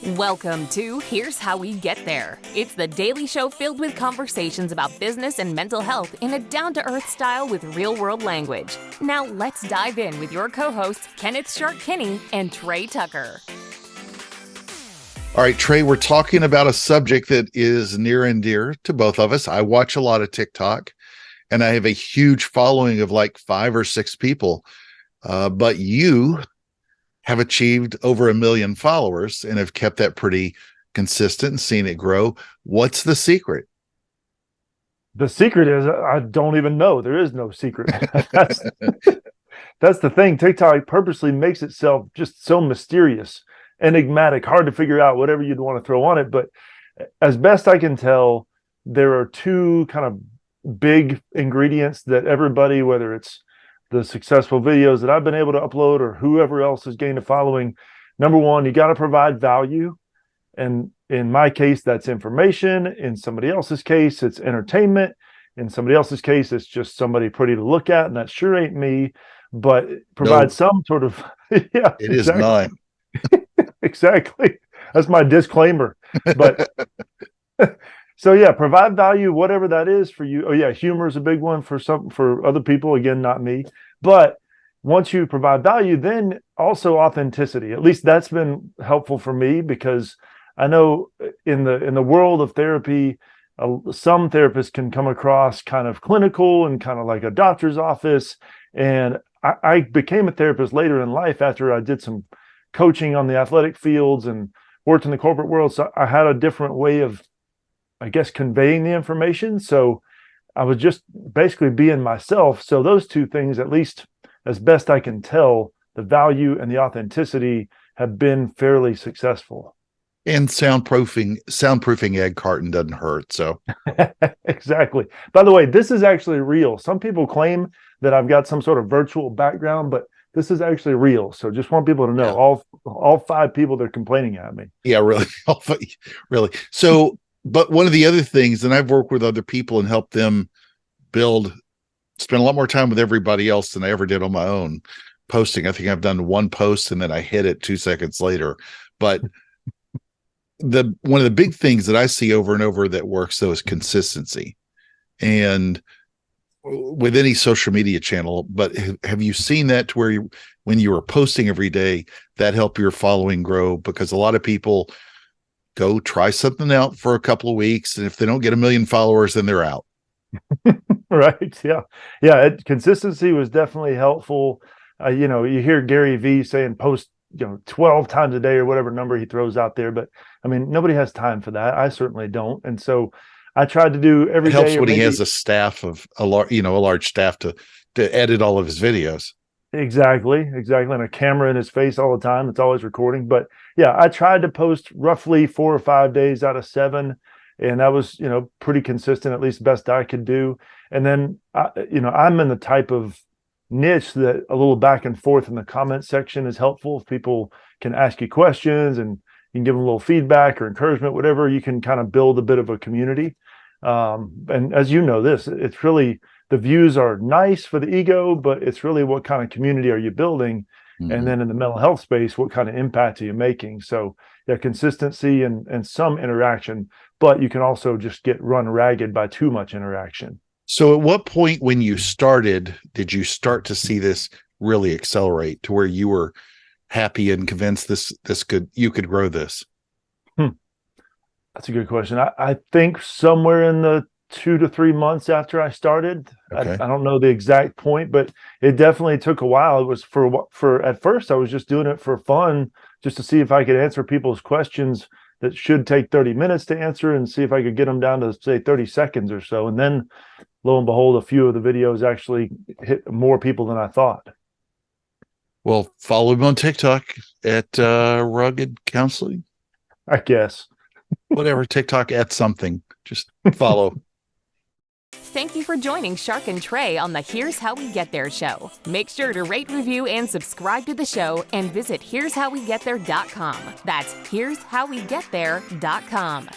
Welcome to Here's How We Get There. It's the daily show filled with conversations about business and mental health in a down-to-earth style with real-world language. Now let's dive in with your co-hosts, Kenneth Shark Kinney and Trey Tucker. All right, Trey, we're talking about a subject that is near and dear to both of us. I watch a lot of TikTok, and I have a huge following of like 5 or 6 people. But you have achieved over 1 million followers and have kept that pretty consistent and seen it grow. What's the secret? The secret is I don't even know. There is no secret. That's the thing. TikTok purposely makes itself just so mysterious, enigmatic, hard to figure out whatever you'd want to throw on it. But as best I can tell, there are 2 kind of big ingredients that everybody, whether it's the successful videos that I've been able to upload or whoever else has gained a following. Number one, you got to provide value. And in my case, that's information. In somebody else's case, it's entertainment. In somebody else's case, it's just somebody pretty to look at. And that sure ain't me, but provide some sort of, yeah. It is mine. Exactly. That's my disclaimer. But so yeah, provide value, whatever that is for you. Oh yeah, humor is a big one for other people. Again, not me. But once you provide value, then also authenticity. At least that's been helpful for me, because I know in the world of therapy, some therapists can come across kind of clinical and kind of like a doctor's office. And I became a therapist later in life after I did some coaching on the athletic fields and worked in the corporate world. So I had a different way of, I guess, conveying the information. So I was just basically being myself. So those 2 things, at least as best I can tell, the value and the authenticity have been fairly successful. And soundproofing egg carton doesn't hurt. So exactly. By the way, this is actually real. Some people claim that I've got some sort of virtual background, but this is actually real. So just want people to know, all 5 people, they're complaining at me. Yeah, really. Really. So, but one of the other things, and I've worked with other people and helped them spend a lot more time with everybody else than I ever did on my own posting. I think I've done 1 post and then I hit it 2 seconds later. But one of the big things that I see over and over that works, though, is consistency. And with any social media channel, but have you seen that to where when you were posting every day, that helped your following grow? Because a lot of people go try something out for a couple of weeks, and if they don't get 1 million followers, then they're out. Right. Yeah. Consistency was definitely helpful. You hear Gary Vee saying post 12 times a day or whatever number he throws out there, but I mean, nobody has time for that. I certainly don't. And so I tried to do every day. It helps when he has a staff of a large staff to edit all of his videos. Exactly. And a camera in his face all the time. It's always recording. But yeah, I tried to post roughly 4 or 5 days out of 7. And that was, pretty consistent, at least best I could do. And then, I'm in the type of niche that a little back and forth in the comment section is helpful. If people can ask you questions and you can give them a little feedback or encouragement, whatever, you can kind of build a bit of a community. And as you know, it's really, the views are nice for the ego, but it's really what kind of community are you building? Mm-hmm. And then in the mental health space, what kind of impact are you making? So yeah, consistency and some interaction, but you can also just get run ragged by too much interaction. So at what point when you started, did you start to see this really accelerate to where you were happy and convinced you could grow this? That's a good question. I think somewhere in the 2 to 3 months after I started. Okay. I don't know the exact point, but it definitely took a while. It was for at first I was just doing it for fun, just to see if I could answer people's questions that should take 30 minutes to answer, and see if I could get them down to, say, 30 seconds or so. And then lo and behold, a few of the videos actually hit more people than I thought. Well, follow him on TikTok at Rugged Counseling. I guess. Whatever, TikTok at something. Just follow. Thank you for joining Shark and Trey on the Here's How We Get There show. Make sure to rate, review, and subscribe to the show, and visit here'showwegetthere.com. That's here'showwegetthere.com.